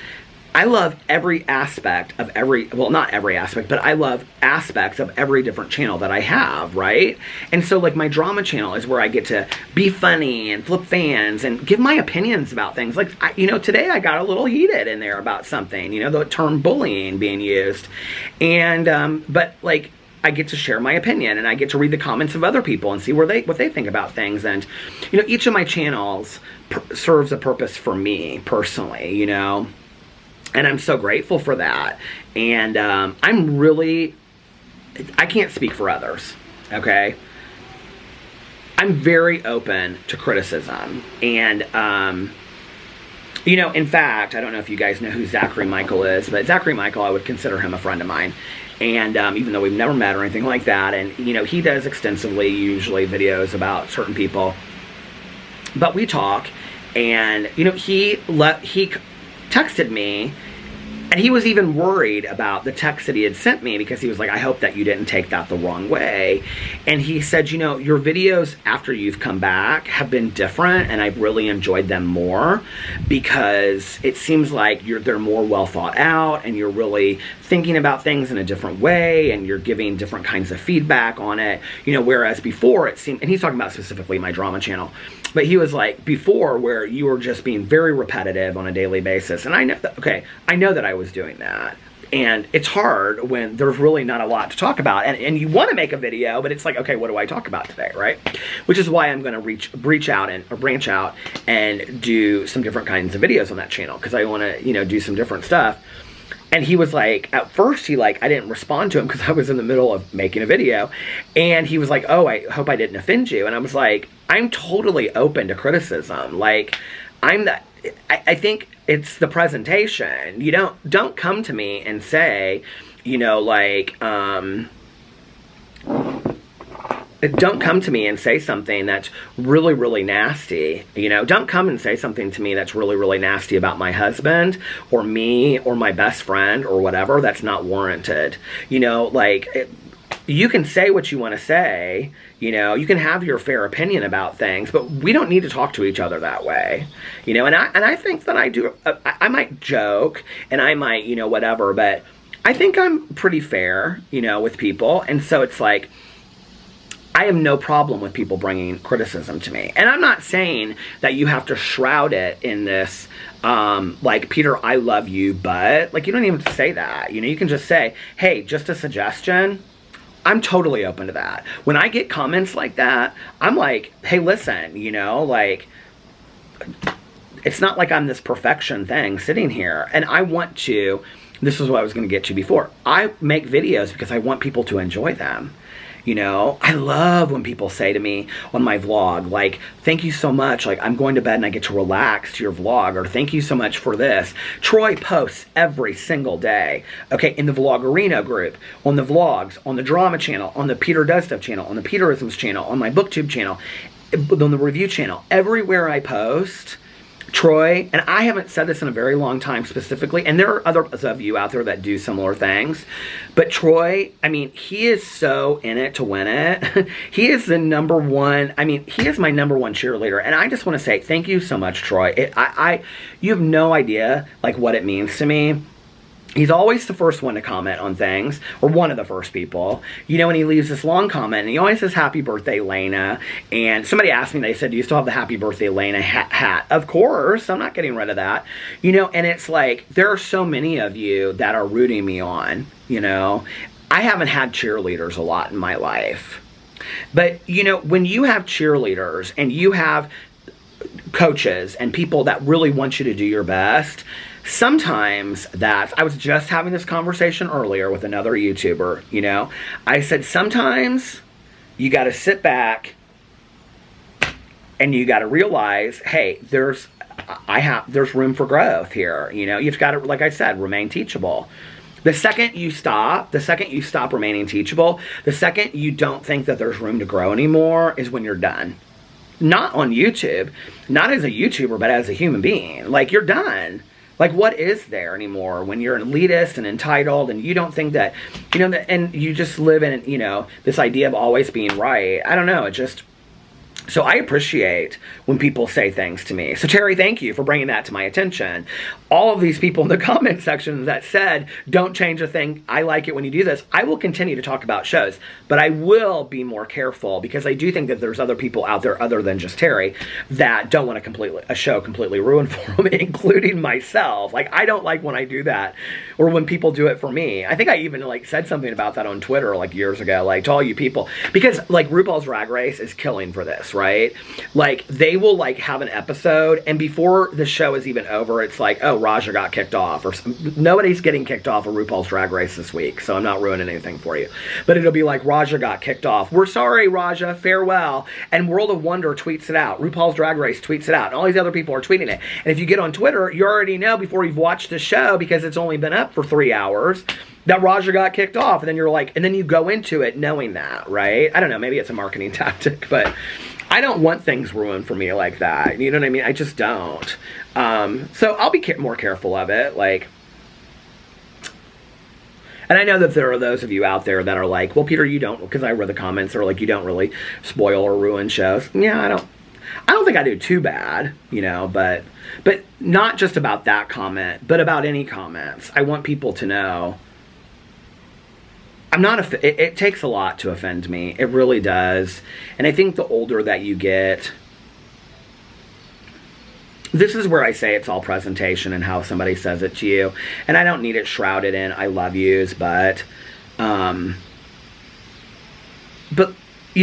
I love every aspect of well, not every aspect, but I love aspects of every different channel that I have, right? And so like my drama channel is where I get to be funny and flip fans and give my opinions about things. Like, you know, today I got a little heated in there about something, you know, the term bullying being used. And, but like, I get to share my opinion, and I get to read the comments of other people and see what they think about things. And, you know, each of my channels serves a purpose for me personally, you know, and I'm so grateful for that. And I can't speak for others, okay? I'm very open to criticism. And, you know, in fact, I don't know if you guys know who Zachary Michael is, but Zachary Michael, I would consider him a friend of mine. And even though we've never met or anything like that, and, you know, he does extensively, usually, videos about certain people. But we talk, and, you know, he texted me, and he was even worried about the text that he had sent me, because he was like, I hope that you didn't take that the wrong way. And he said, you know, your videos after you've come back have been different, and I've really enjoyed them more, because it seems like they're more well thought out, and you're really thinking about things in a different way, and you're giving different kinds of feedback on it, you know, whereas before it seemed, and he's talking about specifically my drama channel, but he was like, before, where you were just being very repetitive on a daily basis. And I know that, okay, I know that I was doing that. And it's hard when there's really not a lot to talk about. And you want to make a video, but it's like, okay, what do I talk about today, right? Which is why I'm going to branch out and do some different kinds of videos on that channel, because I want to, you know, do some different stuff. And he was like, at first he like, I didn't respond to him because I was in the middle of making a video. And he was like, oh, I hope I didn't offend you. And I was like, I'm totally open to criticism. Like, I think it's the presentation. You don't come to me and say, you know, like, don't come to me and say something that's really, really nasty. You know, don't come and say something to me that's really, really nasty about my husband or me or my best friend or whatever. That's not warranted. You know, like, you can say what you want to say. You know, you can have your fair opinion about things, but we don't need to talk to each other that way. You know, and I think that I do. I might joke and I might, you know, whatever, but I think I'm pretty fair, you know, with people. And so it's like, I have no problem with people bringing criticism to me. And I'm not saying that you have to shroud it in this, like, Peter, I love you, but, like, you don't even have to say that. You know, you can just say, hey, just a suggestion. I'm totally open to that. When I get comments like that, I'm like, hey, listen, you know, like, it's not like I'm this perfection thing sitting here. And I want to, this is what I was going to get to before. I make videos because I want people to enjoy them. You know, I love when people say to me on my vlog, like, thank you so much. Like, I'm going to bed and I get to relax to your vlog. Or thank you so much for this. Troy posts every single day. Okay, in the Vloggerino group, on the vlogs, on the drama channel, on the Peter Does Stuff channel, on the Peterisms channel, on my BookTube channel, on the review channel. Everywhere I post, Troy, and I haven't said this in a very long time specifically, and there are others of you out there that do similar things, but Troy, I mean, he is so in it to win it. He is the number one, I mean, he is my number one cheerleader, and I just want to say thank you so much, Troy. You have no idea, like, what it means to me. He's always the first one to comment on things, or one of the first people. You know, and he leaves this long comment, and he always says, happy birthday, Lena. And somebody asked me, they said, do you still have the happy birthday, Lena hat? Of course, I'm not getting rid of that. You know, and it's like, there are so many of you that are rooting me on, you know. I haven't had cheerleaders a lot in my life. But, you know, when you have cheerleaders, and you have coaches, and people that really want you to do your best, sometimes I was just having this conversation earlier with another YouTuber, you know. I said, sometimes you got to sit back and you got to realize, hey, there's room for growth here. You know, you've got to, like I said, remain teachable. The second you stop remaining teachable, the second you don't think that there's room to grow anymore is when you're done. Not on YouTube, not as a YouTuber, but as a human being. Like, you're done. Like, what is there anymore when you're an elitist and entitled and you don't think that, you know, and you just live in, you know, this idea of always being right? I don't know. It just, so I appreciate when people say things to me. So Terry, thank you for bringing that to my attention. All of these people in the comment section that said, don't change a thing, I like it when you do this, I will continue to talk about shows, but I will be more careful because I do think that there's other people out there other than just Terry that don't want a show completely ruined for them, including myself. Like, I don't like when I do that or when people do it for me. I think I even like said something about that on Twitter like years ago, like, to all you people, because like RuPaul's Drag Race is killing for this, right? Like, they will like have an episode and before the show is even over, it's like, oh, Raja got kicked off, or nobody's getting kicked off of RuPaul's Drag Race this week, so I'm not ruining anything for you. But it'll be like, Raja got kicked off. We're sorry, Raja, farewell. And World of Wonder tweets it out. RuPaul's Drag Race tweets it out. And all these other people are tweeting it. And if you get on Twitter, you already know before you've watched the show, because it's only been up for 3 hours, that Raja got kicked off. And then you're like, and then you go into it knowing that, right? I don't know, maybe it's a marketing tactic, but I don't want things ruined for me like that. You know what I mean? I just don't. So I'll be more careful of it. Like, and I know that there are those of you out there that are like, well, Peter, you don't, because I read the comments, are like, you don't really spoil or ruin shows. Yeah, I don't think I do too bad, you know, but not just about that comment, but about any comments. I want people to know I'm not, it takes a lot to offend me. It really does. And I think the older that you get, this is where I say it's all presentation and how somebody says it to you. And I don't need it shrouded in I love yous, but you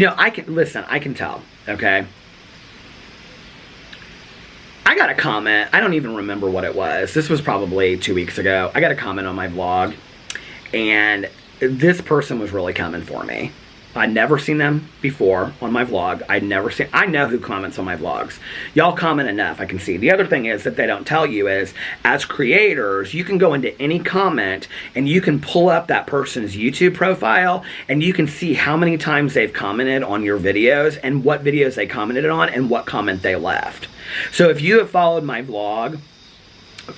know, I can, listen, I can tell, okay? I got a comment. I don't even remember what it was. This was probably 2 weeks ago. I got a comment on my vlog, and this person was really coming for me. I'd never seen them before on my vlog. I know who comments on my vlogs. Y'all comment enough, I can see. The other thing is that they don't tell you is, as creators, you can go into any comment and you can pull up that person's YouTube profile and you can see how many times they've commented on your videos and what videos they commented on and what comment they left. So if you have followed my vlog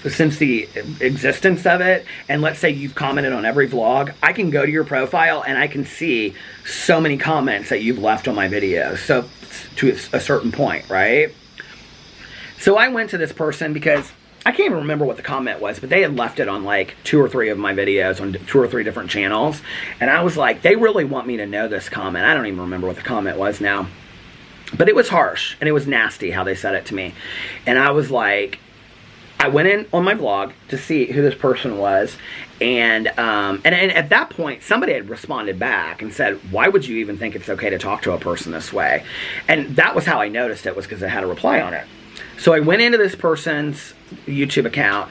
since the existence of it, and let's say you've commented on every vlog, I can go to your profile and I can see so many comments that you've left on my videos, so to a certain point, right? So I went to this person because I can't even remember what the comment was, but they had left it on like 2 or 3 of my videos on 2 or 3 different channels, and I was like, they really want me to know this comment. I don't even remember what the comment was now, but it was harsh and it was nasty how they said it to me, and I was like, I went in on my vlog to see who this person was, and at that point, somebody had responded back and said, why would you even think it's okay to talk to a person this way? And that was how I noticed it, was because it had a reply on it. So I went into this person's YouTube account,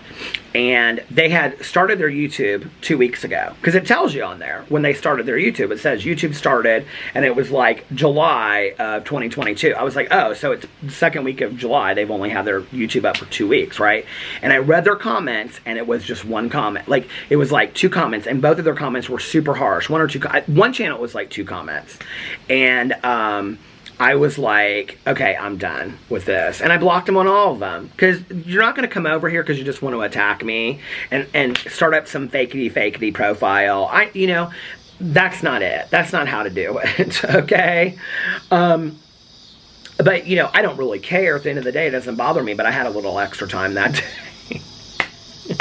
and they had started their YouTube 2 weeks ago, because it tells you on there when they started their YouTube. It says YouTube started, and it was like July of 2022. I was like, oh, so it's the second week of July. They've only had their YouTube up for 2 weeks, right? And I read their comments, and it was just one comment. Like, it was like 2 comments, and both of their comments were super harsh. One channel was like 2 comments, and I was like, okay, I'm done with this. And I blocked them on all of them. Because you're not going to come over here because you just want to attack me and start up some fakety profile. You know, that's not it. That's not how to do it, okay? But, you know, I don't really care. At the end of the day, it doesn't bother me. But I had a little extra time that day.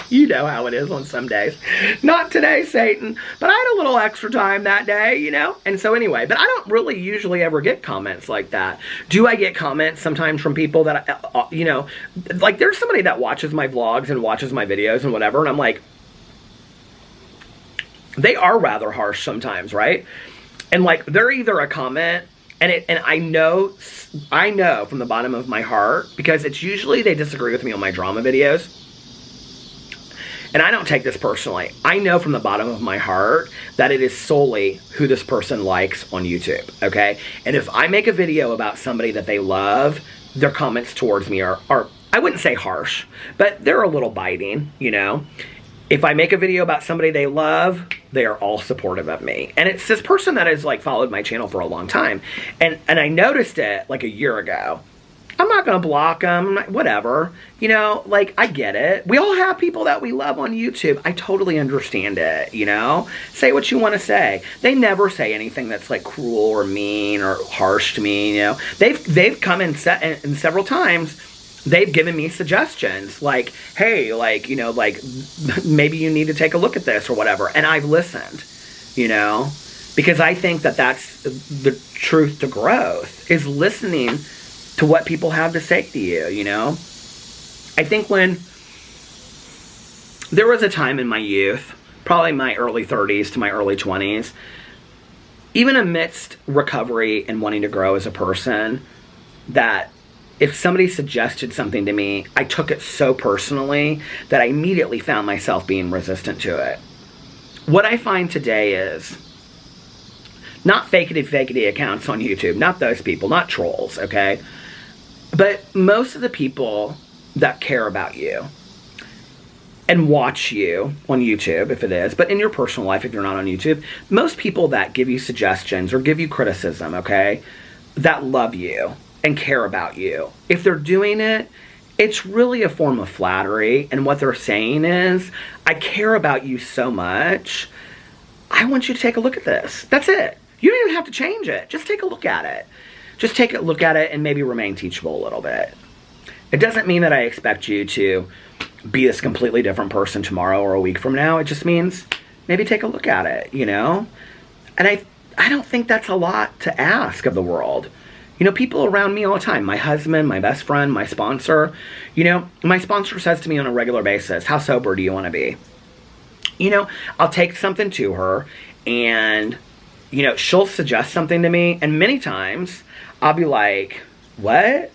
You know how it is on some days. Not today, Satan. But I had a little extra time that day, you know? And so anyway, but I don't really usually ever get comments like that. Do I get comments sometimes from people that, you know, like there's somebody that watches my vlogs and watches my videos and whatever, and I'm like, they are rather harsh sometimes, right? And like, they're either a comment, and I know from the bottom of my heart, because it's usually they disagree with me on my drama videos. And I don't take this personally. I know from the bottom of my heart that it is solely who this person likes on YouTube, okay? And if I make a video about somebody that they love, their comments towards me are I wouldn't say harsh, but they're a little biting, you know? If I make a video about somebody they love, they are all supportive of me. And it's this person that has like followed my channel for a long time. And I noticed it like a year ago. I'm not going to block them, whatever. You know, like, I get it. We all have people that we love on YouTube. I totally understand it, you know? Say what you want to say. They never say anything that's, like, cruel or mean or harsh to me, you know? They've come in several times, they've given me suggestions, like, hey, like, you know, like, maybe you need to take a look at this or whatever. And I've listened, you know? Because I think that that's the truth to growth, is listening to what people have to say to you, you know? I think when there was a time in my youth, probably my early 30s to my early 20s, even amidst recovery and wanting to grow as a person, that if somebody suggested something to me, I took it so personally that I immediately found myself being resistant to it. What I find today is, not fakety accounts on YouTube, not those people, not trolls, okay? But most of the people that care about you and watch you on YouTube, if it is, but in your personal life, if you're not on YouTube, most people that give you suggestions or give you criticism, okay, that love you and care about you, if they're doing it, it's really a form of flattery. And what they're saying is, I care about you so much, I want you to take a look at this. That's it. You don't even have to change it. Just take a look at it. Just take a look at it and maybe remain teachable a little bit. It doesn't mean that I expect you to be this completely different person tomorrow or a week from now. It just means maybe take a look at it, you know? And I don't think that's a lot to ask of the world. You know, people around me all the time, my husband, my best friend, my sponsor, you know, my sponsor says to me on a regular basis, how sober do you want to be? You know, I'll take something to her and, you know, she'll suggest something to me, and many times I'll be like, what?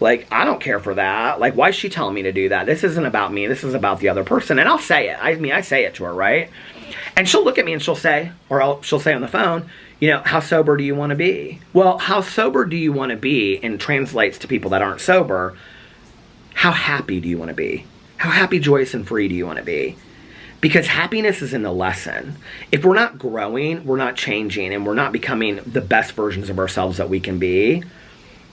Like, I don't care for that. Like, why is she telling me to do that? This isn't about me. This is about the other person. And I'll say it. I say it to her, right? And she'll look at me and she'll say, she'll say on the phone, you know, how sober do you want to be? Well, how sober do you want to be, and translates to people that aren't sober, how happy do you want to be? How happy, joyous, and free do you want to be? Because happiness is in the lesson. If we're not growing, we're not changing, and we're not becoming the best versions of ourselves that we can be.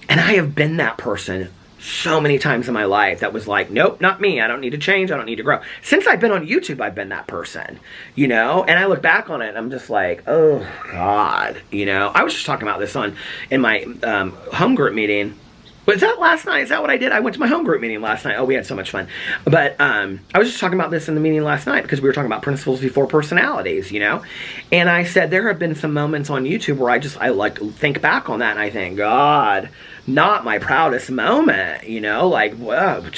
And I have been that person so many times in my life that was like, nope, not me. I don't need to change. I don't need to grow. Since I've been on YouTube, I've been that person, you know? And I look back on it and I'm just like, oh God, you know? I was just talking about this in my home group meeting. Was that last night? Is that what I did? I went to my home group meeting last night. Oh, we had so much fun. But I was just talking about this in the meeting last night because we were talking about principles before personalities, you know? And I said there have been some moments on YouTube where I like think back on that and I think, God, not my proudest moment, you know? Like, whoa,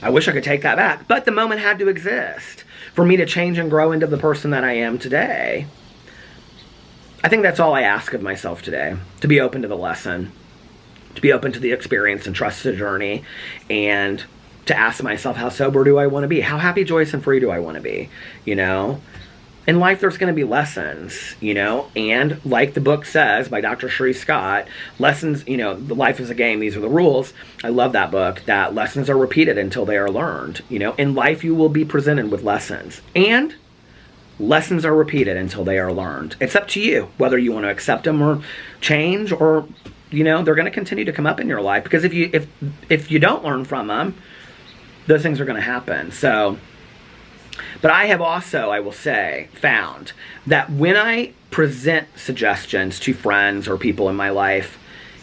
I wish I could take that back. But the moment had to exist for me to change and grow into the person that I am today. I think that's all I ask of myself today, to be open to the lesson, to be open to the experience and trust the journey, and to ask myself, how sober do I want to be? How happy, joyous, and free do I want to be? You know? In life, there's going to be lessons, you know? And like the book says by Dr. Sheree Scott, lessons, you know, life is a game, these are the rules. I love that book, that lessons are repeated until they are learned. You know, in life, you will be presented with lessons. And lessons are repeated until they are learned. It's up to you whether you want to accept them or change, or, you know, they're going to continue to come up in your life, because if you don't learn from them, those things are going to happen. So, but I have also, I will say, found that when I present suggestions to friends or people in my life,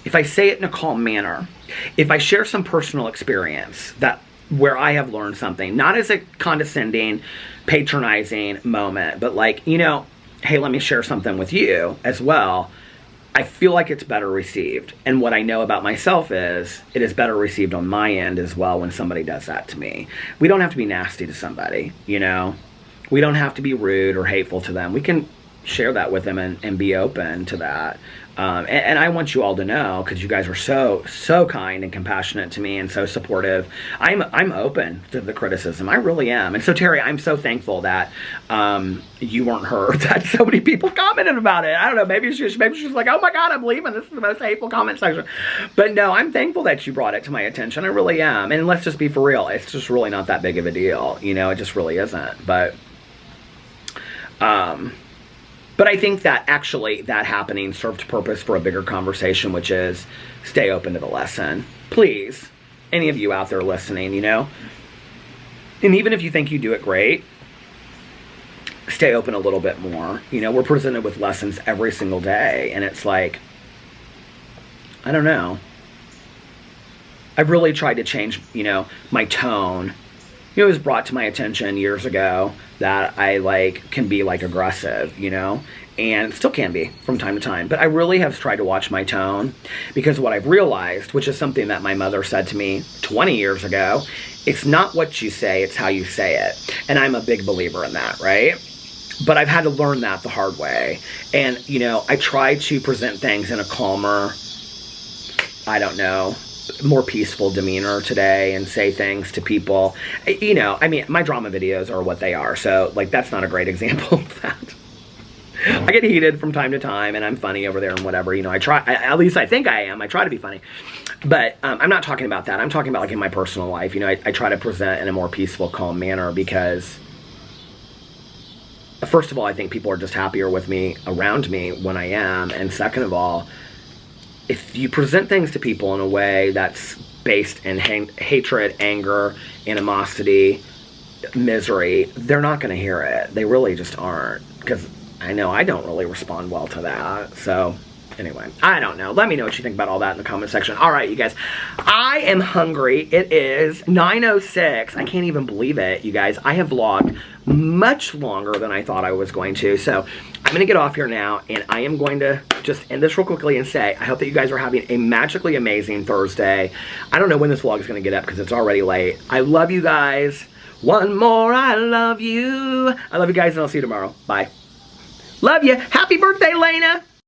if I say it in a calm manner, if I share some personal experience that where I have learned something, not as a condescending, patronizing moment, but like, you know, hey, let me share something with you as well, I feel like it's better received. And what I know about myself is it is better received on my end as well when somebody does that to me. We don't have to be nasty to somebody, you know? We don't have to be rude or hateful to them. We can share that with them and be open to that. And I want you all to know, because you guys are so kind and compassionate to me and so supportive. I'm open to the criticism. I really am. And so, Terry, I'm so thankful that you weren't hurt, that so many people commented about it. I don't know, maybe she's like, oh my God, I'm leaving. This is the most hateful comment section. But no, I'm thankful that you brought it to my attention. I really am. And let's just be for real. It's just really not that big of a deal. You know, it just really isn't. But I think that actually that happening served purpose for a bigger conversation, which is stay open to the lesson. Please, any of you out there listening, you know, and even if you think you do it great, stay open a little bit more. You know, we're presented with lessons every single day, and it's like, I don't know. I've really tried to change, you know, my tone. You know, it was brought to my attention years ago that I can be aggressive, you know, and still can be from time to time. But I really have tried to watch my tone, because what I've realized, which is something that my mother said to me 20 years ago, it's not what you say, it's how you say it. And I'm a big believer in that, right? But I've had to learn that the hard way. And, you know, I try to present things in a calmer, I don't know, more peaceful demeanor today and say things to people. You know, I mean, my drama videos are what they are. So, that's not a great example of that. I get heated from time to time, and I'm funny over there and whatever. You know, at least I think I am. I try to be funny. But I'm not talking about that. I'm talking about, in my personal life. You know, I try to present in a more peaceful, calm manner, because first of all, I think people are just happier with me, around me, when I am. And second of all, if you present things to people in a way that's based in hatred, anger, animosity, misery, they're not going to hear it. They really just aren't. Because I know I don't really respond well to that. So, anyway, I don't know. Let me know what you think about all that in the comment section. All right, you guys. I am hungry. It is 9:06. I can't even believe it, you guys. I have vlogged much longer than I thought I was going to. So, I'm going to get off here now, and I am going to just end this real quickly and say, I hope that you guys are having a magically amazing Thursday. I don't know when this vlog is going to get up because it's already late. I love you guys. One more, I love you. I love you guys, and I'll see you tomorrow. Bye. Love you. Happy birthday, Lena.